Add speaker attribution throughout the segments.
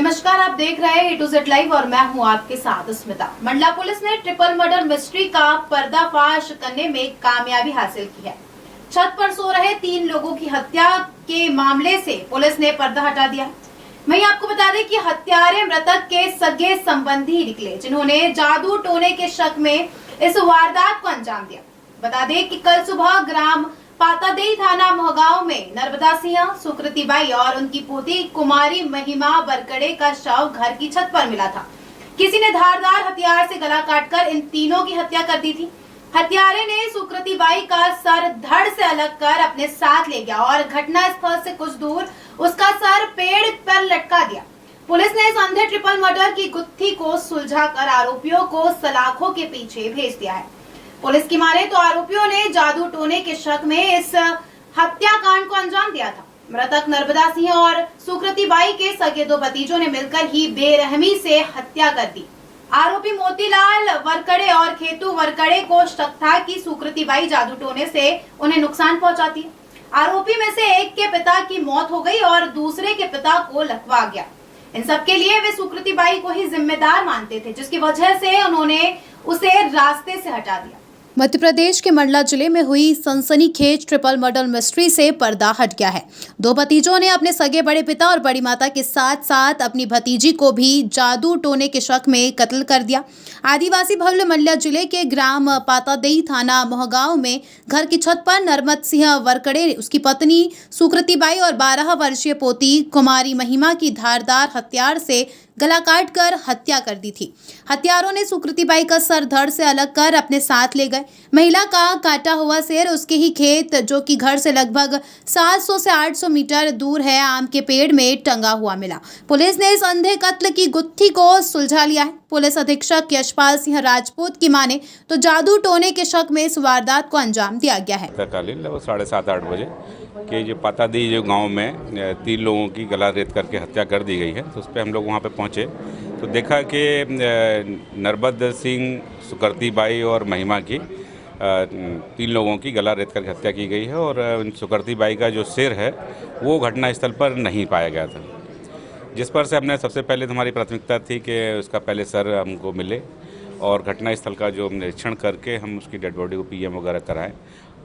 Speaker 1: नमस्कार, आप देख रहे हैं A2Z लाइव और मैं हूं आपके साथ स्मिता। मंडला पुलिस ने ट्रिपल मर्डर मिस्ट्री का पर्दाफाश करने में कामयाबी हासिल की है। छत पर सो रहे 3 लोगों की हत्या के मामले से पुलिस ने पर्दा हटा दिया। वहीं आपको बता दें कि हत्यारे मृतक के सगे संबंधी निकले, जिन्होंने जादू टोने के शक में इस वारदात को अंजाम दिया। बता दें कि कल सुबह ग्राम पातादेई थाना मोहगांव में नर्मदा सिंह, सुकृति बाई और उनकी पोती कुमारी महिमा बरकड़े का शव घर की छत पर मिला था। किसी ने धारदार हथियार से गला काटकर इन तीनों की हत्या कर दी थी। हत्यारे ने सुकृति बाई का सर धड़ से अलग कर अपने साथ ले गया और घटना स्थल से कुछ दूर उसका सर पेड़ पर लटका दिया। पुलिस ने इस अंधे ट्रिपल मर्डर की गुत्थी को सुलझाकर आरोपियों को सलाखों के पीछे भेज दिया है। पुलिस की माने तो आरोपियों ने जादू टोने के शक में इस हत्याकांड को अंजाम दिया था। मृतक नर्मदा सिंह और सुकृति बाई के सगे 2 भतीजों ने मिलकर ही बेरहमी से हत्या कर दी। आरोपी मोतीलाल वरकड़े और खेतू वरकड़े को शक था कि सुकृति बाई जादू टोने से उन्हें नुकसान पहुंचाती है। आरोपी में से एक के पिता की मौत हो गई और दूसरे के पिता को लकवा गया। इन सब के लिए वे सुकृति बाई को ही जिम्मेदार मानते थे, जिसकी वजह से उन्होंने उसे रास्ते से हटा दिया। मध्य प्रदेश के मंडला जिले में हुई सनसनीखेज ट्रिपल मर्डर मिस्ट्री से पर्दा हट गया है। 2 भतीजों ने अपने सगे बड़े पिता और बड़ी माता के साथ साथ अपनी भतीजी को भी जादू टोने के शक में कत्ल कर दिया। आदिवासी बहुल मंडला जिले के ग्राम पातादेई थाना मोहगांव में घर की छत पर नर्मदा सिंह वरकड़े, उसकी पत्नी सुकृति बाई और 12 वर्षीय पोती कुमारी महिमा की धारदार हथियार से गला काट कर हत्या कर दी थी। हत्यारों ने सुकृति बाई का सर धड़ से अलग कर अपने साथ ले गए। महिला का काटा हुआ सिर उसके ही खेत, जो कि घर से लगभग 700 से 800 मीटर दूर है, आम के पेड़ में टंगा हुआ मिला। पुलिस ने इस अंधे कत्ल की गुत्थी को सुलझा लिया है। पुलिस अधीक्षक यशपाल सिंह राजपूत की माने तो जादू टोने के शक में इस वारदात को अंजाम दिया गया है।
Speaker 2: लगभग 7:30-8 बजे कि जो पातादेई जो गांव में 3 लोगों की गला रेत करके हत्या कर दी गई है, तो उस पर हम लोग वहां पे पहुंचे तो देखा कि नर्मदा सिंह, सुकृति बाई और महिमा की 3 लोगों की गला रेत करके हत्या की गई है और सुकृति बाई का जो सिर है वो घटनास्थल पर नहीं पाया गया था, जिस पर से हमने सबसे पहले हमारी प्राथमिकता थी कि उसका पहले सर हमको मिले और घटनास्थल का जो निरीक्षण करके हम उसकी डेड बॉडी को पीएम वगैरह कराएं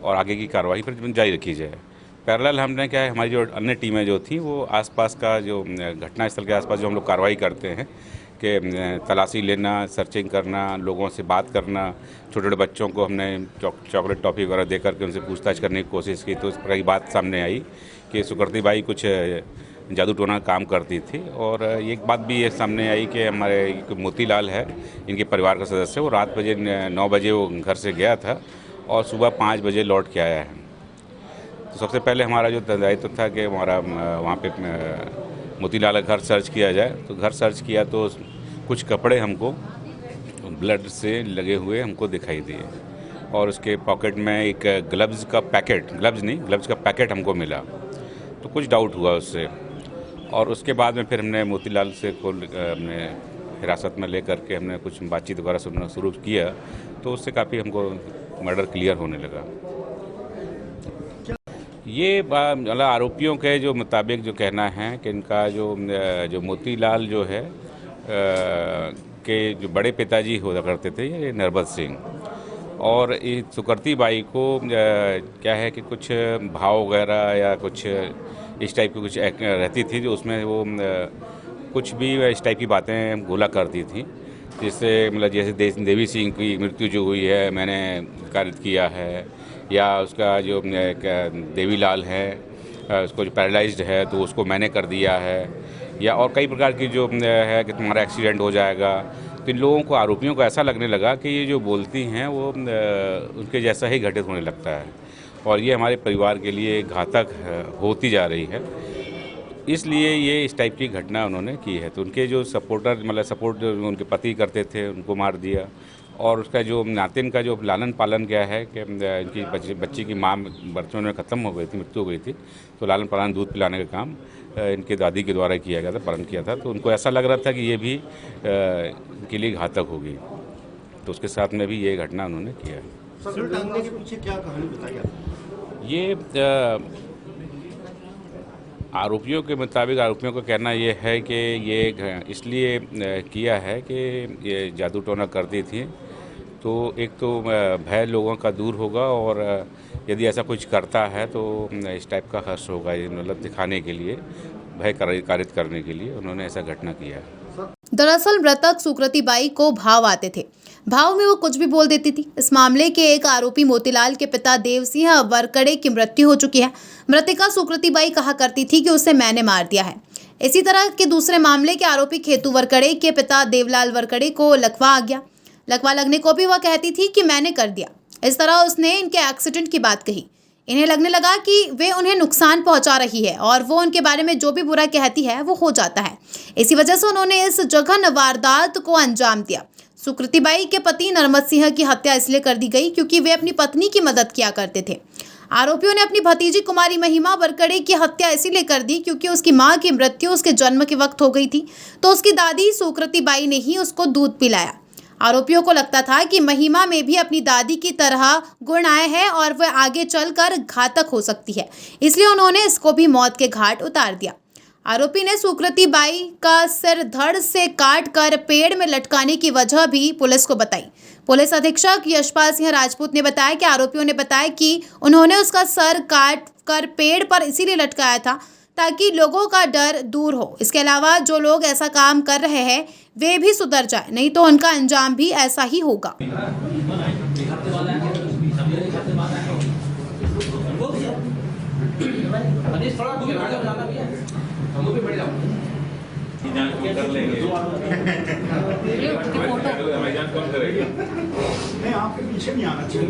Speaker 2: और आगे की कार्रवाई पर जारी रखी जाए। पैरेलल हमने क्या है, हमारी जो अन्य टीमें जो थी वो आसपास का जो घटनास्थल के आसपास जो हम लोग कार्रवाई करते हैं कि तलाशी लेना, सर्चिंग करना, लोगों से बात करना, छोटे छोटे बच्चों को हमने चॉकलेट टॉफ़ी वगैरह दे करके उनसे पूछताछ करने की कोशिश की, तो इस पर बात सामने आई कि सुकृति बाई कुछ जादू टोना काम करती थी। और एक बात भी ये सामने आई कि हमारे मोतीलाल है, इनके परिवार का सदस्य, वो रात 9 बजे वो घर से गया था और सुबह 5 बजे लौट के आया है। तो सबसे पहले हमारा जो दायित्व था कि हमारा वहाँ पे मोतीलाल का घर सर्च किया जाए। तो घर सर्च किया तो कुछ कपड़े हमको ब्लड से लगे हुए हमको दिखाई दिए और उसके पॉकेट में एक ग्लव्स का पैकेट हमको मिला। तो कुछ डाउट हुआ उससे और उसके बाद में फिर हमने मोतीलाल से को हमने हिरासत में ले करके हमने कुछ बातचीत वगैरह सुनना शुरू किया, तो उससे काफ़ी हमको मर्डर क्लियर होने लगा। ये मतलब आरोपियों के जो मुताबिक जो कहना है कि इनका जो मोतीलाल जो है के जो बड़े पिताजी हुआ करते थे ये नर्मदा सिंह, और सुकृति बाई को क्या है कि कुछ भाव वगैरह या कुछ इस टाइप की कुछ रहती थी, जो उसमें वो कुछ भी इस टाइप की बातें बोला करती थी, जिससे मतलब जैसे देवी सिंह की मृत्यु जो हुई है मैंने कारित किया है, या उसका जो देवीलाल है उसको जो पैरालाइज्ड है तो उसको मैंने कर दिया है, या और कई प्रकार की जो है कि तुम्हारा एक्सीडेंट हो जाएगा। तो इन लोगों को, आरोपियों को ऐसा लगने लगा कि ये जो बोलती हैं वो उनके जैसा ही घटित होने लगता है और ये हमारे परिवार के लिए घातक होती जा रही है। इसलिए ये इस टाइप की घटना उन्होंने की है। तो उनके जो सपोर्ट उनके पति करते थे उनको मार दिया, और उसका जो नातिन का जो लालन पालन क्या है कि इनकी बच्ची की माँ बचपन में ख़त्म हो गई थी, मृत्यु हो गई थी, तो लालन पालन दूध पिलाने का काम इनके दादी के द्वारा किया गया था, पालन किया था। तो उनको ऐसा लग रहा था कि ये भी इनके लिए घातक होगी, तो उसके साथ में भी ये घटना उन्होंने किया है।
Speaker 3: सर, टांगने के पीछे क्या कहानी बताई?
Speaker 2: ये आरोपियों के मुताबिक आरोपियों का कहना ये है कि ये इसलिए किया है कि ये जादू टोना करती थी, तो एक तो भय लोगों का दूर होगा और यदि ऐसा कुछ करता है तो इस टाइप का हर्ष होगा, मतलब दिखाने के लिए, भय कारित करने के लिए उन्होंने ऐसा घटना किया है।
Speaker 1: दरअसल मृतक सुकृति बाई को भाव आते थे, भाव में वो कुछ भी बोल देती थी। इस मामले के एक आरोपी मोतीलाल के पिता देव सिंह वरकड़े की मृत्यु हो चुकी है। मृतका सुकृति बाई कहा करती थी कि उसे मैंने मार दिया है। इसी तरह के दूसरे मामले के आरोपी खेतू वरकड़े के पिता देवलाल वरकड़े को लकवा आ गया। लकवा लगने को भी वह कहती थी कि मैंने कर दिया। इस तरह उसने इनके एक्सीडेंट की बात कही। इन्हें लगने लगा कि वे उन्हें नुकसान पहुंचा रही है और वो उनके बारे में जो भी बुरा कहती है वो हो जाता है। इसी वजह से उन्होंने इस जघन्य वारदात को अंजाम दिया। सुकृति बाई के पति नर्मद सिंह की हत्या इसलिए कर दी गई क्योंकि वे अपनी पत्नी की मदद किया करते थे। आरोपियों ने अपनी भतीजी कुमारी महिमा वरकड़े की हत्या इसीलिए कर दी क्योंकि उसकी मां की मृत्यु उसके जन्म के वक्त हो गई थी, तो उसकी दादी सुकृति बाई ने ही उसको दूध पिलाया। आरोपियों को लगता था कि महिमा में भी अपनी दादी की तरह गुण आए हैं और वह आगे चलकर घातक हो सकती है, इसलिए उन्होंने इसको भी मौत के घाट उतार दिया। आरोपी ने सुकृति बाई का सिर धड़ से काट कर पेड़ में लटकाने की वजह भी पुलिस को बताई। पुलिस अधीक्षक यशपाल सिंह राजपूत ने बताया कि आरोपियों ने बताया कि उन्होंने उसका सर काट कर पेड़ पर इसीलिए लटकाया था ताकि लोगों का डर दूर हो। इसके अलावा जो लोग ऐसा काम कर रहे हैं वे भी सुधर जाए, नहीं तो उनका अंजाम भी ऐसा ही होगा।
Speaker 3: नहीं, आपके पीछे नहीं आना चाहिए।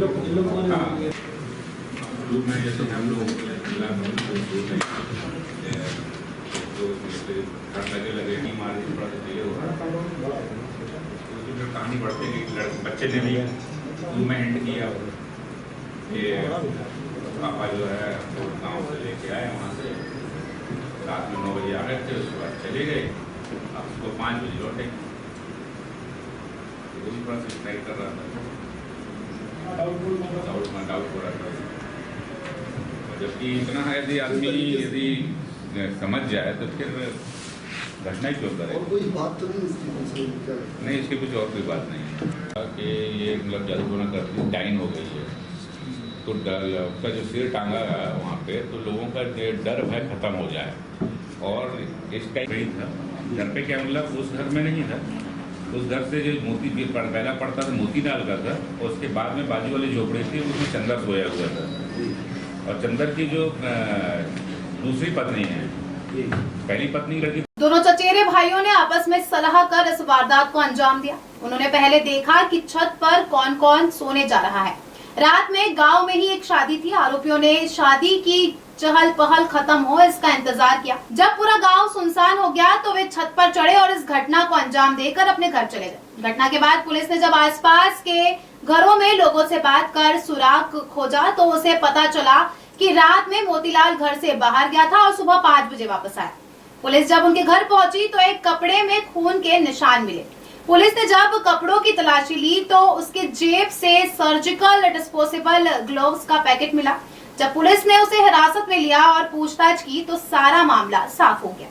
Speaker 2: कहानी बढ़ते बच्चे ने भी में एंड किया कि पापा जो है वो गाँव से लेके आए, वहाँ से रात में 9 बजे आ गए थे, उसके बाद चले गए, अब उसको 5 बजे लौटे। उसी पर से स्ट्राइक कर रहा था, डाउट हो रहा था। जबकि इतना है यदि आदमी यदि समझ जाए तो फिर घटना ही क्यों करे।
Speaker 3: और कोई बात तो नहीं
Speaker 2: इसकी कुछ और कोई बात नहीं है कि ये मतलब जादू टोना करती डाइन हो गई है, तो उसका जो सिर टांगा है वहाँ पे, तो लोगों का डर भय खत्म हो जाए। और इस टाइप नहीं था घर पे, क्या मतलब उस घर में नहीं था, उस घर से जो मोती पहला पड़ता था मोती डाल का था, और उसके बाद में बाजू वाली झोपड़ी थी उसमें चंदर सोया हुआ था। और चंदर की जो दूसरी पत्नी है, पहली पत्नी लड़की,
Speaker 1: दोनों चचेरे भाइयों ने आपस में सलाह कर इस वारदात को अंजाम दिया। उन्होंने पहले देखा कि छत पर कौन कौन सोने जा रहा है। रात में गांव में ही एक शादी थी। आरोपियों ने शादी की चहल पहल खत्म हो इसका इंतजार किया। जब पूरा गांव सुनसान हो गया तो वे छत पर चढ़े और इस घटना को अंजाम देकर अपने घर चले गए। घटना के बाद पुलिस ने जब आसपास के घरों में लोगों से बात कर सुराग खोजा तो उसे पता चला कि रात में मोतीलाल घर से बाहर गया था और सुबह 5 बजे वापस आया। पुलिस जब उनके घर पहुंची तो एक कपड़े में खून के निशान मिले। पुलिस ने जब कपड़ों की तलाशी ली तो उसके जेब से सर्जिकल डिस्पोजेबल ग्लव्स का पैकेट मिला। जब पुलिस ने उसे हिरासत में लिया और पूछताछ की तो सारा मामला साफ हो गया।